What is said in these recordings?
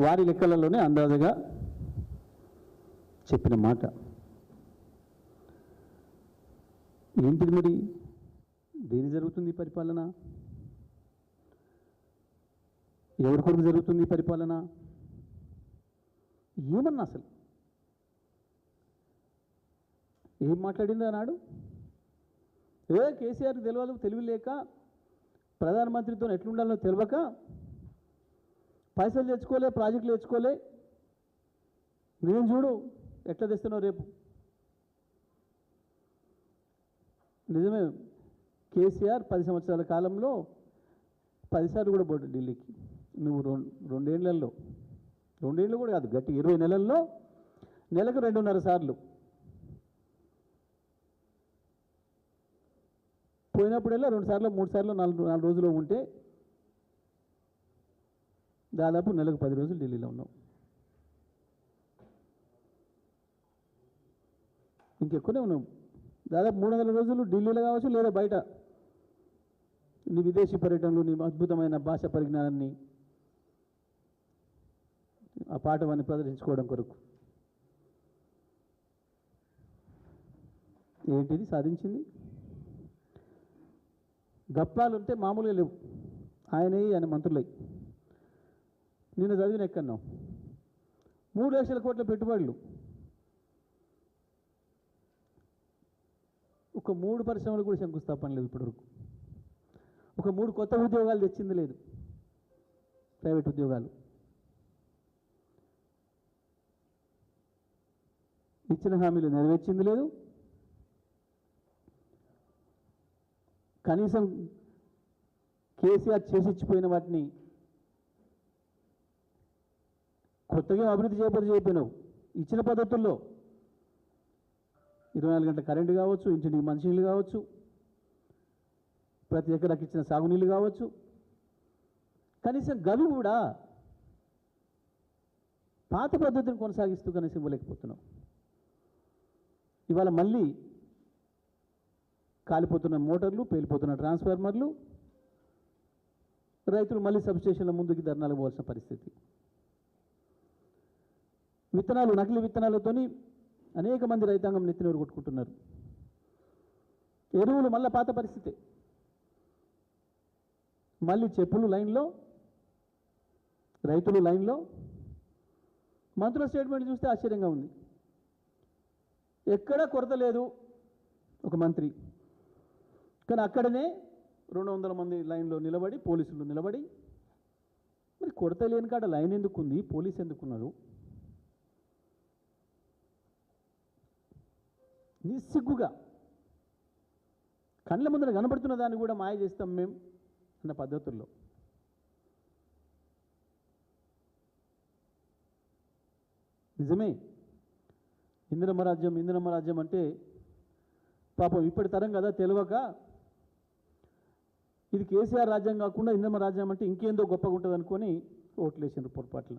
వారి లెక్కలలోనే అందాజగా చెప్పిన మాట. ఏంటిది మరి? దేని జరుగుతుంది ఈ పరిపాలన? ఎవరి కొరకు జరుగుతుంది ఈ పరిపాలన? ఏమన్నా అసలు ఏం మాట్లాడిందో నాడు? కేసీఆర్ తెలివి లేక ప్రధానమంత్రితో ఎట్లుండాలో తెలియక పైసలు తెచ్చుకోలే, ప్రాజెక్టులు తెచ్చుకోలే, నేను చూడు ఎట్లా తెస్తున్నావు రేపు. నిజమే, కేసీఆర్ 10 సంవత్సరాల కాలంలో 10 సార్లు కూడా పోటీ ఢిల్లీకి. నువ్వు రెండేళ్ళు కూడా కాదు, గట్టి 20 నెలల్లో నెలకు 2.5 సార్లు పోయినప్పుడల్లా 2 సార్లు 3 సార్లు 4 రోజులు ఉంటే దాదాపు నెలకు 10 రోజులు ఢిల్లీలో ఉన్నావు. ఇంకెక్కువనే ఉన్నావు. దాదాపు 300 రోజులు ఢిల్లీలో కావచ్చు, లేదా బయట నీ విదేశీ పర్యటనలు, నీ అద్భుతమైన భాష పరిజ్ఞానాన్ని, ఆ పాఠవాన్ని ప్రదర్శించుకోవడం కొరకు. ఏంటిది సాధించింది? గప్పాలుంటే మామూలుగా లేవు. ఆయన మంత్రులై నిన్న చదివిన ఎక్కన్నాం 3 లక్షల కోట్ల పెట్టుబడులు. ఒక 3 పరిశ్రమలు కూడా శంకుస్థాపన లేదు ఇప్పటివరకు. ఒక 3 కొత్త ఉద్యోగాలు తెచ్చింది లేదు, ప్రైవేట్ ఉద్యోగాలు. ఇచ్చిన హామీలు నెరవేర్చింది లేదు. కనీసం కేసీఆర్ చేసిచ్చిపోయిన వాటిని కొత్తగా అభివృద్ధి చేయకపోయినావు. ఇచ్చిన పద్ధతుల్లో 24 గంటల కరెంటు కావచ్చు, ఇంటింటికి మంచినీళ్ళు కావచ్చు, ప్రతి ఎకరాకి ఇచ్చిన సాగునీళ్ళు కావచ్చు, కనీసం గవి కూడా పాత పద్ధతిని కొనసాగిస్తూ కనీసం ఇవ్వలేకపోతున్నావు. ఇవాళ మళ్ళీ కాలిపోతున్న మోటార్లు, పేలిపోతున్న ట్రాన్స్ఫార్మర్లు, రైతులు మళ్ళీ సబ్స్టేషన్ల ముందుకి ధర్నాలకు పోవాల్సిన పరిస్థితి. విత్తనాలు, నకిలీ విత్తనాలతోని అనేక మంది రైతాంగం నెత్తినూరు కొట్టుకుంటున్నారు. ఎరువులు మళ్ళీ పాత పరిస్థితి. మళ్ళీ చెప్పులు లైన్లో, రైతులు లైన్లో. మంత్రుల స్టేట్మెంట్ చూస్తే ఆశ్చర్యంగా ఉంది. ఎక్కడా కొరత లేదు ఒక మంత్రి, కానీ అక్కడనే 200 మంది లైన్లో నిలబడి, పోలీసులు నిలబడి, మరి కొరత లేని కాడ లైన్ ఎందుకుంది, పోలీసు ఎందుకున్నారు? నిస్సిగ్గుగా కళ్ళ ముందర కనబడుతున్న దాన్ని కూడా మాయ చేస్తాం మేము అన్న పద్ధతుల్లో. నిజమే, ఇందిరమ్మ రాజ్యం అంటే పాపం ఇప్పటి తరం కదా తెలియక ఇది కేసీఆర్ రాజ్యం కాకుండా ఇందిరమ్మ రాజ్యం అంటే ఇంకేందో గొప్పగా ఉంటుంది అనుకొని ఓట్లేసారు పొరపాట్ల.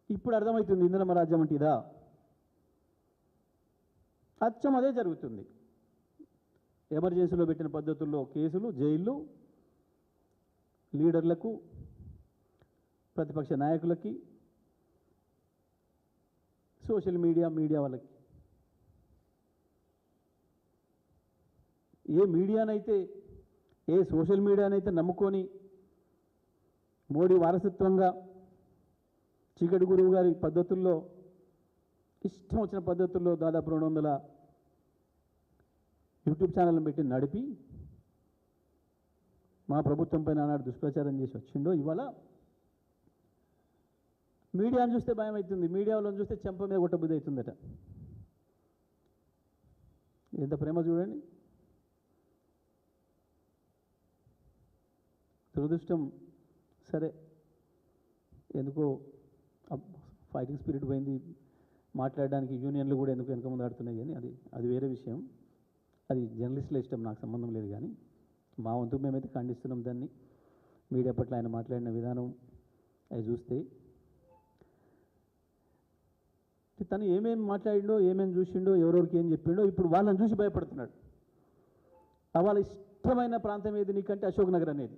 ఇప్పుడు అర్థమవుతుంది ఇందిరమ్మ రాజ్యం అంటే ఇదా. అచ్చం అదే జరుగుతుంది. ఎమర్జెన్సీలో పెట్టిన పద్ధతుల్లో కేసులు, జైళ్ళు, లీడర్లకు, ప్రతిపక్ష నాయకులకి, సోషల్ మీడియా వాళ్ళకి. ఏ సోషల్ మీడియానైతే నమ్ముకొని మోడీ వారసత్వంగా చీకటి గురువు గారి పద్ధతుల్లో, ఇష్టం వచ్చిన పద్ధతుల్లో దాదాపు 200 యూట్యూబ్ ఛానల్ని పెట్టి నడిపి మా ప్రభుత్వం పైన ఆనాడు దుష్ప్రచారం చేసి వచ్చిండో, ఇవాళ మీడియాను చూస్తే భయం అవుతుంది. మీడియా వాళ్ళని చూస్తే చెంప మీద కొట్టబుద్ధి అవుతుందట. ఎంత ప్రేమ చూడండి. దురదృష్టం, సరే ఎందుకో ఫైటింగ్ స్పిరిట్ పోయింది. మాట్లాడడానికి యూనియన్లు కూడా ఎందుకు వెనక ముందు ఆడుతున్నాయి, కానీ అది వేరే విషయం. అది జర్నలిస్టుల ఇష్టం, నాకు సంబంధం లేదు. కానీ మా వంతు మేమైతే ఖండిస్తున్నాం దాన్ని. మీడియా పట్ల ఆయన మాట్లాడిన విధానం అవి చూస్తే తను ఏమేమి మాట్లాడిండో, ఏమేమి చూసిండో, ఎవరెవరికి ఏం చెప్పిండో ఇప్పుడు వాళ్ళని చూసి భయపడుతున్నాడు. వాళ్ళ ఇష్టమైన ప్రాంతం ఏది నీకంటే అశోక్ నగర్ అనేది.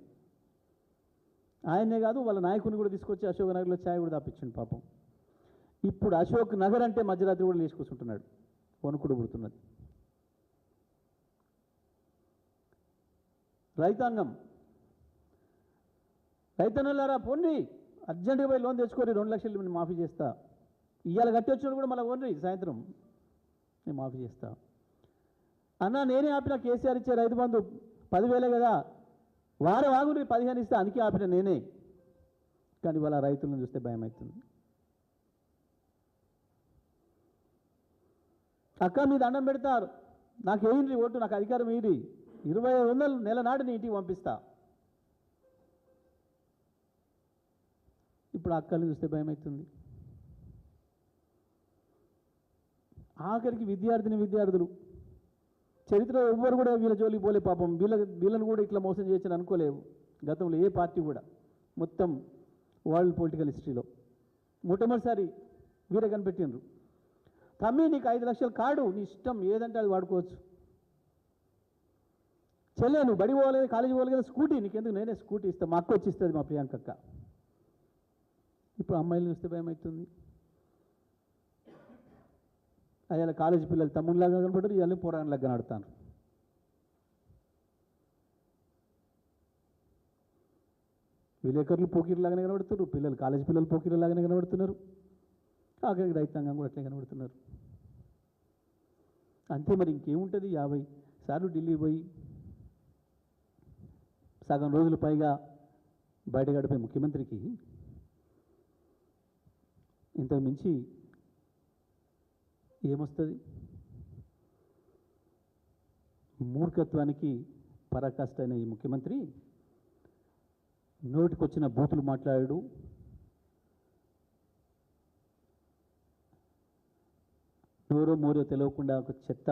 ఆయనే కాదు వాళ్ళ నాయకుని కూడా తీసుకొచ్చి అశోక్ నగర్లో ఛాయ్ కూడా తాపించిండు పాపం. ఇప్పుడు అశోక్ నగర్ అంటే మధ్యరాత్రి కూడా లేచి కూర్చుంటున్నాడు, వణుకుడు పుడుతున్నది. రైతాంగం, రైతన్నులారా పోండి, అర్జెంటుగా పోయి లోన్ తెచ్చుకోరి, 2 లక్షలు నేను మాఫీ చేస్తా. ఇవాళ కట్టి వచ్చిన కూడా మళ్ళీ పోండి, సాయంత్రం నేను మాఫీ చేస్తా. అన్నా నేనే ఆపిన, కేసీఆర్ ఇచ్చే రైతు బంధు 10,000 కదా, వారం ఆగుని 15 ఇస్తే అందుకే ఆపిన నేనే. కానీ వాళ్ళ రైతులను చూస్తే భయం అవుతుంది. అక్క మీ దండం పెడతారు, నాకు వేయండి ఓటు, నాకు అధికారం వేయండి, 2500 నెల నాడు నీ ఇంటికి పంపిస్తా. ఇప్పుడు అక్కల్ని చూస్తే భయం అవుతుంది. ఆఖరికి విద్యార్థులు చరిత్రలో ఎవ్వరు కూడా వీళ్ళ జోలికి పోలే పాపం. వీళ్ళను కూడా ఇట్లా మోసం చేయొచ్చని అనుకోలేవు గతంలో ఏ పార్టీ కూడా, మొత్తం వరల్డ్ పొలిటికల్ హిస్టరీలో మొట్టమొదటిసారి వీరే కనిపెట్టిండ్రు. తమ్మి నీకు 5 లక్షల కార్డు, నీ ఇష్టం ఏదంటే అది వాడుకోవచ్చు. చెల్లె నువ్వు బడి పోవాలి, కాలేజీ పోవాలి కదా, స్కూటీ నీకెందుకు, నేనే స్కూటీ ఇస్తాను, మా అక్క వచ్చి ఇస్తుంది, మా ప్రియాంక అక్క. ఇప్పుడు అమ్మాయిలు చూస్తే భయం అవుతుంది. అయ్యాల కాలేజీ పిల్లలు తమ్ముళ్ళలాగా కనపడరు, ఇవాళ పోరాణలాగా కనబడతాను. విలేకరులు పోకీర్లాగానే కనబడుతున్నారు, కాలేజీ పిల్లలు పోకీర్లాగానే కనబడుతున్నారు, ఆఖరికి రైతాంగం కూడా అట్లే కనబడుతున్నారు. అంతే మరి ఇంకేముంటుంది. 50 సార్లు ఢిల్లీ పోయి సగం రోజులు పైగా బయట గడిపే ముఖ్యమంత్రికి ఇంతకు మించి ఏమొస్తుంది? మూర్ఖత్వానికి పరాకాష్ట అయిన ఈ ముఖ్యమంత్రి నోటికొచ్చిన బూతులు మాట్లాడాడు. నోరో మోరో తెలియకుండా ఒక చెత్త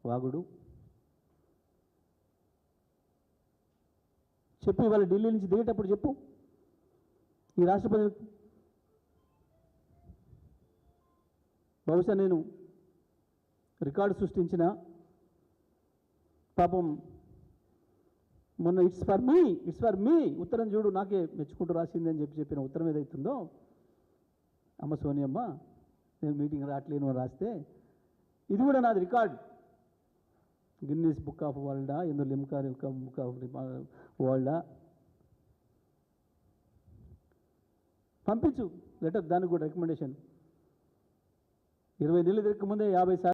వాగుడు. చెప్పు, ఇవాళ ఢిల్లీ నుంచి దిగేటప్పుడు చెప్పు ఈ రాష్ట్ర ప్రజలకు. బహుశా నేను రికార్డు సృష్టించిన పాపం మొన్న ఇట్స్ ఫర్ మీ ఉత్తరం చూడు, నాకే మెచ్చుకుంటూ రాసింది అని చెప్పిన ఉత్తరం ఏదైతుందో, అమ్మ సోనియమ్మ నేను మీటింగ్ రావట్లేను అని రాస్తే, ఇది కూడా నాది రికార్డ్, గిన్నీస్ బుక్ ఆఫ్ వరల్డా, ఎందుకు లిమ్కా బుక్ ఆఫ్ వరల్డా, పంపించు లెటర్, దానికి కూడా రికమెండేషన్. 20 నెలలు తిరగక ముందే 50 సార్లు